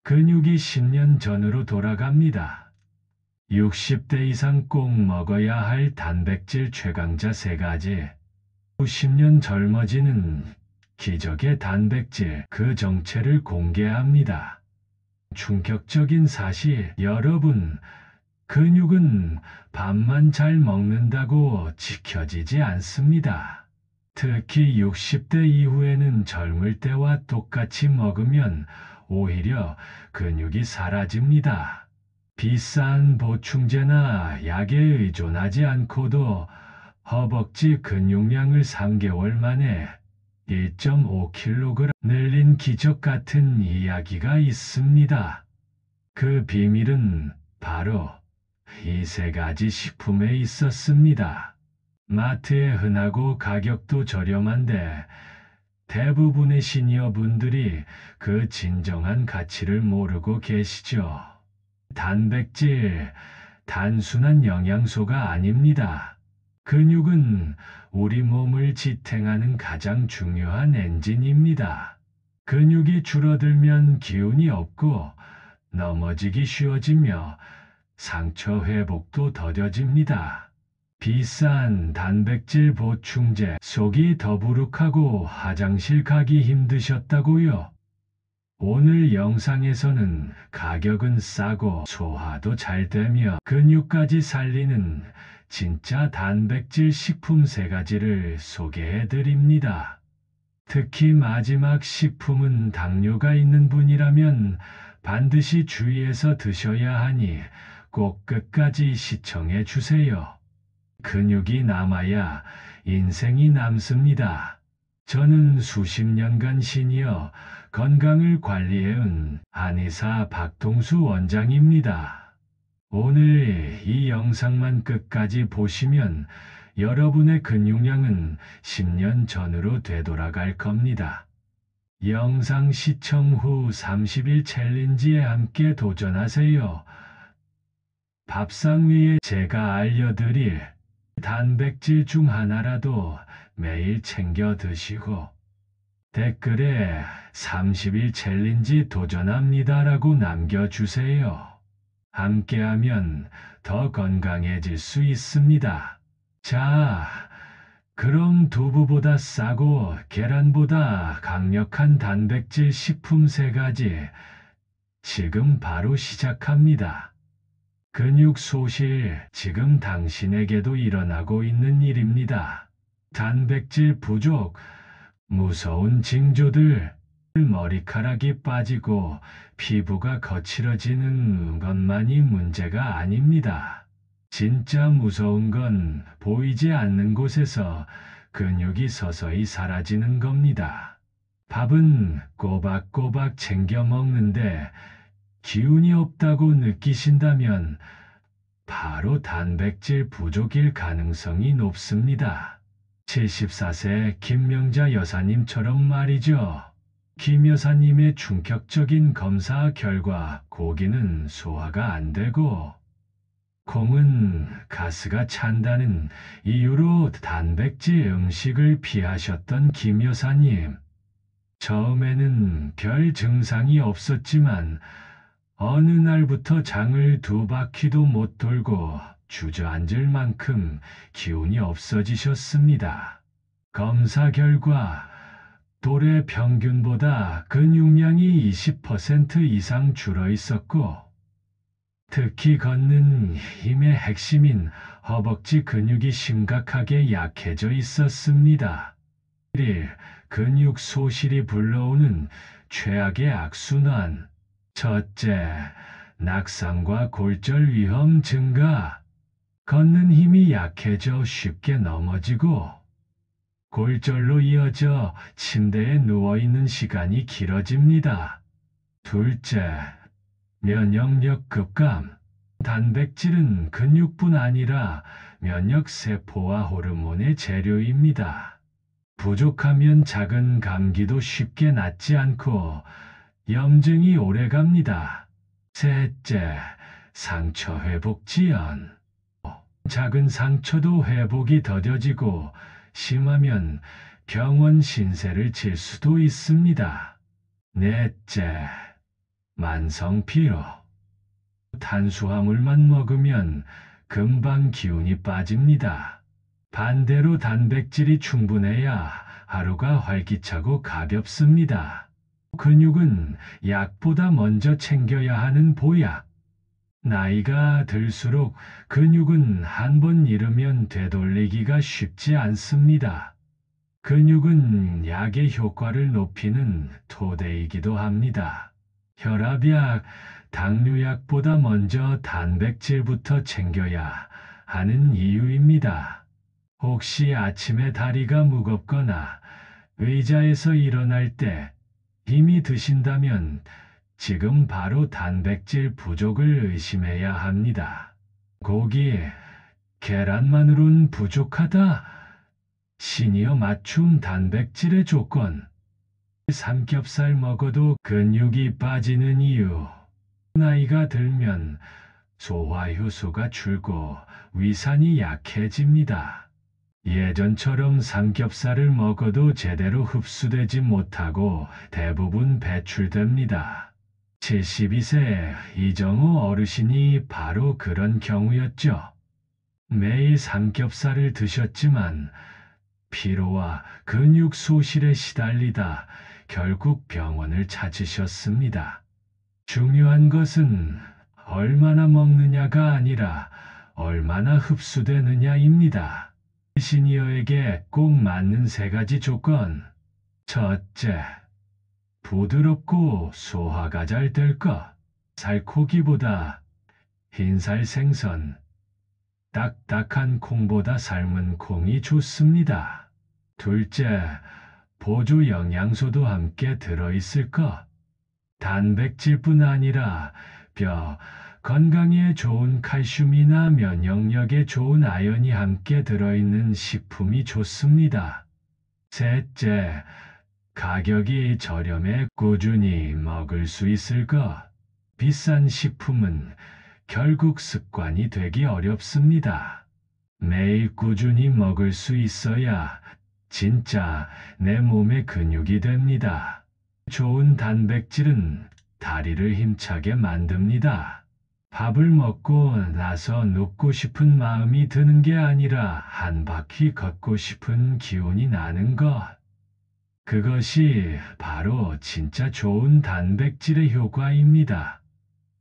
근육이 10년 전으로 돌아갑니다. 60대 이상 꼭 먹어야 할 단백질 최강자 3가지. 10년 젊어지는 기적의 단백질 그 정체를 공개합니다. 충격적인 사실, 여러분, 근육은 밥만 잘 먹는다고 지켜지지 않습니다. 특히 60대 이후에는 젊을 때와 똑같이 먹으면 오히려 근육이 사라집니다. 비싼 보충제나 약에 의존하지 않고도 허벅지 근육량을 3개월 만에 1.5kg 늘린 기적 같은 이야기가 있습니다. 그 비밀은 바로 이 3가지 식품에 있었습니다. 마트에 흔하고 가격도 저렴한데 대부분의 시니어분들이 그 진정한 가치를 모르고 계시죠. 단백질, 단순한 영양소가 아닙니다. 근육은 우리 몸을 지탱하는 가장 중요한 엔진입니다. 근육이 줄어들면 기운이 없고 넘어지기 쉬워지며 상처 회복도 더뎌집니다. 비싼 단백질 보충제 속이 더부룩하고 화장실 가기 힘드셨다고요? 오늘 영상에서는 가격은 싸고 소화도 잘 되며 근육까지 살리는 진짜 단백질 식품 3가지를 소개해 드립니다. 특히 마지막 식품은 당뇨가 있는 분이라면 반드시 주의해서 드셔야 하니 꼭 끝까지 시청해 주세요. 근육이 남아야 인생이 남습니다. 저는 수십 년간 시니어 건강을 관리해온 한의사 박동수 원장입니다. 오늘 이 영상만 끝까지 보시면 여러분의 근육량은 10년 전으로 되돌아갈 겁니다. 영상 시청 후 30일 챌린지에 함께 도전하세요. 밥상 위에 제가 알려드릴 단백질 중 하나라도 매일 챙겨 드시고 댓글에 30일 챌린지 도전합니다라고 남겨주세요. 함께하면 더 건강해질 수 있습니다. 자, 그럼 두부보다 싸고 계란보다 강력한 단백질 식품 3가지 지금 바로 시작합니다. 근육 소실, 지금 당신에게도 일어나고 있는 일입니다. 단백질 부족, 무서운 징조들, 머리카락이 빠지고 피부가 거칠어지는 것만이 문제가 아닙니다. 진짜 무서운 건 보이지 않는 곳에서 근육이 서서히 사라지는 겁니다. 밥은 꼬박꼬박 챙겨 먹는데 기운이 없다고 느끼신다면 바로 단백질 부족일 가능성이 높습니다. 74세 김명자 여사님처럼 말이죠. 김 여사님의 충격적인 검사 결과 고기는 소화가 안 되고 콩은 가스가 찬다는 이유로 단백질 음식을 피하셨던 김 여사님. 처음에는 별 증상이 없었지만 어느 날부터 장을 2바퀴도 못 돌고 주저앉을 만큼 기운이 없어지셨습니다. 검사 결과 또래 평균보다 근육량이 20% 이상 줄어 있었고 특히 걷는 힘의 핵심인 허벅지 근육이 심각하게 약해져 있었습니다. 1. 근육 소실이 불러오는 최악의 악순환. 첫째, 낙상과 골절 위험 증가. 걷는 힘이 약해져 쉽게 넘어지고 골절로 이어져 침대에 누워있는 시간이 길어집니다. 둘째, 면역력 급감. 단백질은 근육뿐 아니라 면역세포와 호르몬의 재료입니다. 부족하면 작은 감기도 쉽게 낫지 않고 염증이 오래갑니다. 셋째, 상처 회복 지연. 작은 상처도 회복이 더뎌지고 심하면 병원 신세를 질 수도 있습니다. 넷째, 만성피로. 탄수화물만 먹으면 금방 기운이 빠집니다. 반대로 단백질이 충분해야 하루가 활기차고 가볍습니다. 근육은 약보다 먼저 챙겨야 하는 보약. 나이가 들수록 근육은 한 번 잃으면 되돌리기가 쉽지 않습니다. 근육은 약의 효과를 높이는 토대이기도 합니다. 혈압약, 당뇨약보다 먼저 단백질부터 챙겨야 하는 이유입니다. 혹시 아침에 다리가 무겁거나 의자에서 일어날 때 힘이 드신다면 지금 바로 단백질 부족을 의심해야 합니다. 고기, 계란만으론 부족하다. 시니어 맞춤 단백질의 조건. 삼겹살 먹어도 근육이 빠지는 이유. 나이가 들면 소화효소가 줄고 위산이 약해집니다. 예전처럼 삼겹살을 먹어도 제대로 흡수되지 못하고 대부분 배출됩니다. 72세 이정우 어르신이 바로 그런 경우였죠. 매일 삼겹살을 드셨지만 피로와 근육 소실에 시달리다 결국 병원을 찾으셨습니다. 중요한 것은 얼마나 먹느냐가 아니라 얼마나 흡수되느냐입니다. 시니어에게 꼭 맞는 3가지 조건. 첫째, 부드럽고 소화가 잘 될 것. 살코기보다 흰살 생선, 딱딱한 콩보다 삶은 콩이 좋습니다. 둘째, 보조 영양소도 함께 들어있을 것. 단백질뿐 아니라 뼈, 건강에 좋은 칼슘이나 면역력에 좋은 아연이 함께 들어있는 식품이 좋습니다. 셋째, 가격이 저렴해 꾸준히 먹을 수 있을 것. 비싼 식품은 결국 습관이 되기 어렵습니다. 매일 꾸준히 먹을 수 있어야 진짜 내 몸의 근육이 됩니다. 좋은 단백질은 다리를 힘차게 만듭니다. 밥을 먹고 나서 눕고 싶은 마음이 드는 게 아니라 한 바퀴 걷고 싶은 기운이 나는 것. 그것이 바로 진짜 좋은 단백질의 효과입니다.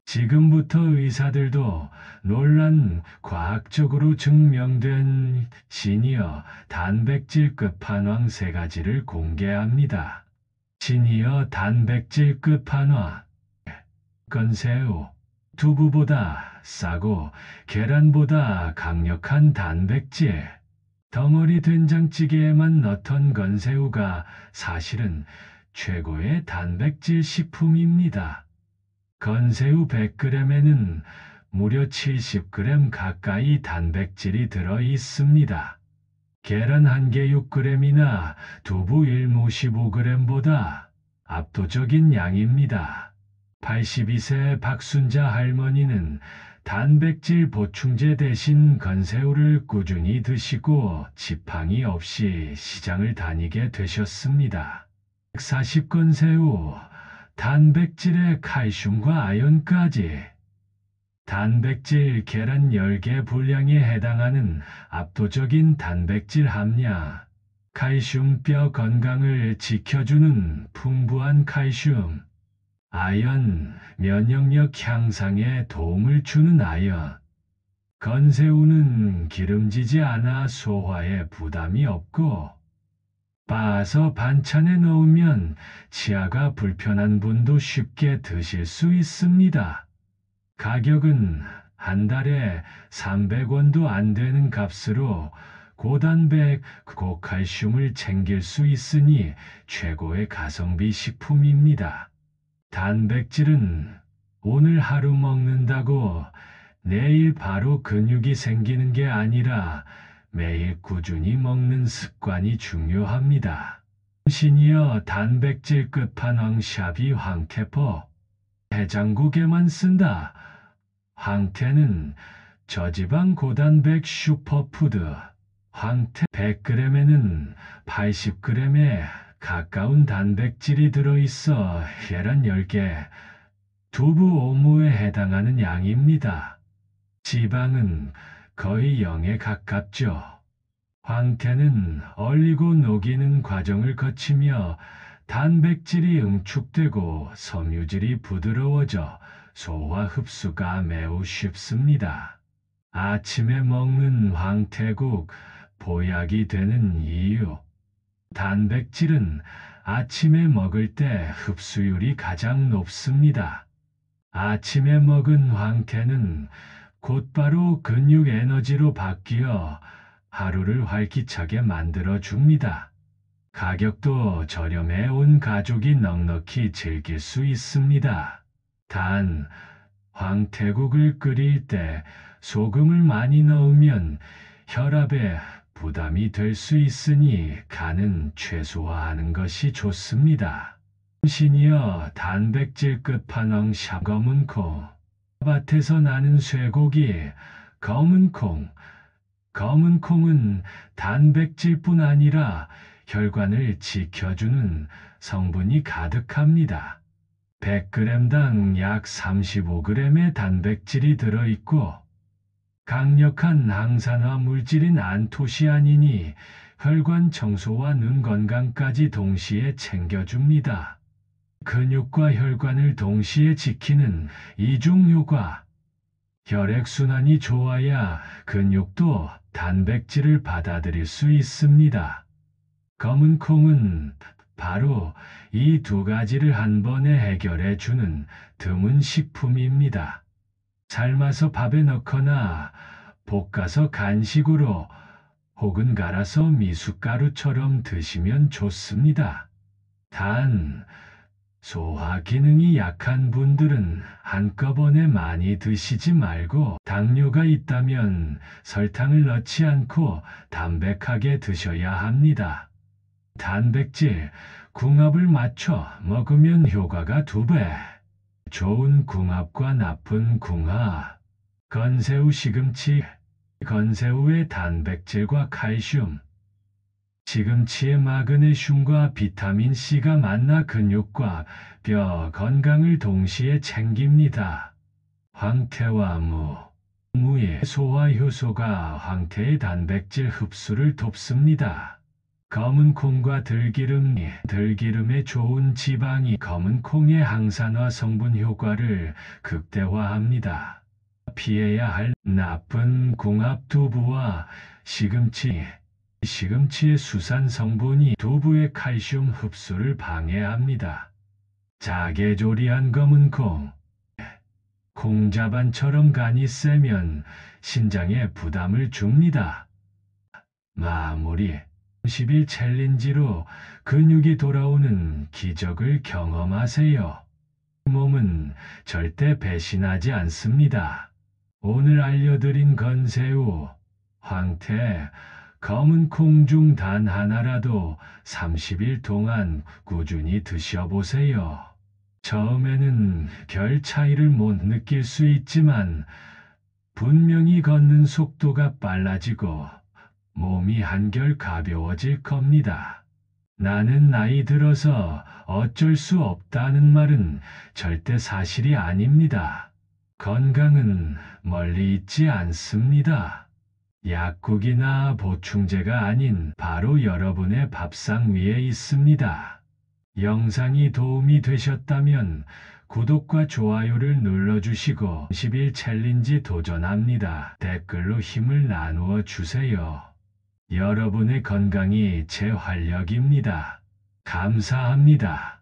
지금부터 의사들도 논란 과학적으로 증명된 시니어 단백질 끝판왕 3가지를 공개합니다. 시니어 단백질 끝판왕. 건새우. 두부보다 싸고 계란보다 강력한 단백질. 덩어리 된장찌개에만 넣던 건새우가 사실은 최고의 단백질 식품입니다. 건새우 100g에는 무려 70g 가까이 단백질이 들어 있습니다. 계란 1개 6g이나 두부 1모 15g보다 압도적인 양입니다. 82세 박순자 할머니는 단백질 보충제 대신 건새우를 꾸준히 드시고 지팡이 없이 시장을 다니게 되셨습니다. 140건새우, 단백질에 칼슘과 아연까지. 단백질 계란 10개 분량에 해당하는 압도적인 단백질 함량. 칼슘 뼈 건강을 지켜주는 풍부한 칼슘. 아연, 면역력 향상에 도움을 주는 아연. 건새우는 기름지지 않아 소화에 부담이 없고, 빻아서 반찬에 넣으면 치아가 불편한 분도 쉽게 드실 수 있습니다. 가격은 한 달에 300원도 안 되는 값으로 고단백, 고칼슘을 챙길 수 있으니 최고의 가성비 식품입니다. 단백질은 오늘 하루 먹는다고 내일 바로 근육이 생기는 게 아니라 매일 꾸준히 먹는 습관이 중요합니다. 시니어 단백질 끝판왕 샤비 황태포. 해장국에만 쓴다. 황태는 저지방 고단백 슈퍼푸드. 황태 100g에는 80g에 가까운 단백질이 들어있어 계란 10개, 두부 오모에 해당하는 양입니다. 지방은 거의 0에 가깝죠. 황태는 얼리고 녹이는 과정을 거치며 단백질이 응축되고 섬유질이 부드러워져 소화 흡수가 매우 쉽습니다. 아침에 먹는 황태국, 보약이 되는 이유. 단백질은 아침에 먹을 때 흡수율이 가장 높습니다. 아침에 먹은 황태는 곧바로 근육 에너지로 바뀌어 하루를 활기차게 만들어 줍니다. 가격도 저렴해 온 가족이 넉넉히 즐길 수 있습니다. 단, 황태국을 끓일 때 소금을 많이 넣으면 혈압에 부담이 될 수 있으니 간은 최소화하는 것이 좋습니다. 시니어 단백질 끝판왕 검은콩. 밭에서 나는 쇠고기, 검은콩. 검은콩은 단백질뿐 아니라 혈관을 지켜주는 성분이 가득합니다. 100g당 약 35g의 단백질이 들어있고 강력한 항산화 물질인 안토시아닌이 혈관 청소와 눈 건강까지 동시에 챙겨줍니다. 근육과 혈관을 동시에 지키는 이중효과. 혈액순환이 좋아야 근육도 단백질을 받아들일 수 있습니다. 검은콩은 바로 이 두 가지를 한 번에 해결해 주는 드문 식품입니다. 삶아서 밥에 넣거나 볶아서 간식으로 혹은 갈아서 미숫가루처럼 드시면 좋습니다. 단, 소화 기능이 약한 분들은 한꺼번에 많이 드시지 말고 당뇨가 있다면 설탕을 넣지 않고 담백하게 드셔야 합니다. 단백질, 궁합을 맞춰 먹으면 효과가 2배. 좋은 궁합과 나쁜 궁합. 건새우 시금치. 건새우의 단백질과 칼슘. 시금치의 마그네슘과 비타민C가 만나 근육과 뼈 건강을 동시에 챙깁니다. 황태와 무. 무의 소화 효소가 황태의 단백질 흡수를 돕습니다. 검은콩과 들기름의 좋은 지방이 검은콩의 항산화 성분 효과를 극대화합니다. 피해야 할 나쁜 궁합. 두부와 시금치. 시금치의 수산 성분이 두부의 칼슘 흡수를 방해합니다. 짜게 조리한 검은콩. 콩자반처럼 간이 세면 신장에 부담을 줍니다. 마무리. 30일 챌린지로 근육이 돌아오는 기적을 경험하세요. 몸은 절대 배신하지 않습니다. 오늘 알려드린 건새우, 황태, 검은콩 중 단 하나라도 30일 동안 꾸준히 드셔보세요. 처음에는 별 차이를 못 느낄 수 있지만 분명히 걷는 속도가 빨라지고 몸이 한결 가벼워질 겁니다. 나는 나이 들어서 어쩔 수 없다는 말은 절대 사실이 아닙니다. 건강은 멀리 있지 않습니다. 약국이나 보충제가 아닌 바로 여러분의 밥상 위에 있습니다. 영상이 도움이 되셨다면 구독과 좋아요를 눌러주시고 10일 챌린지 도전합니다. 댓글로 힘을 나누어 주세요. 여러분의 건강이 제 활력입니다. 감사합니다.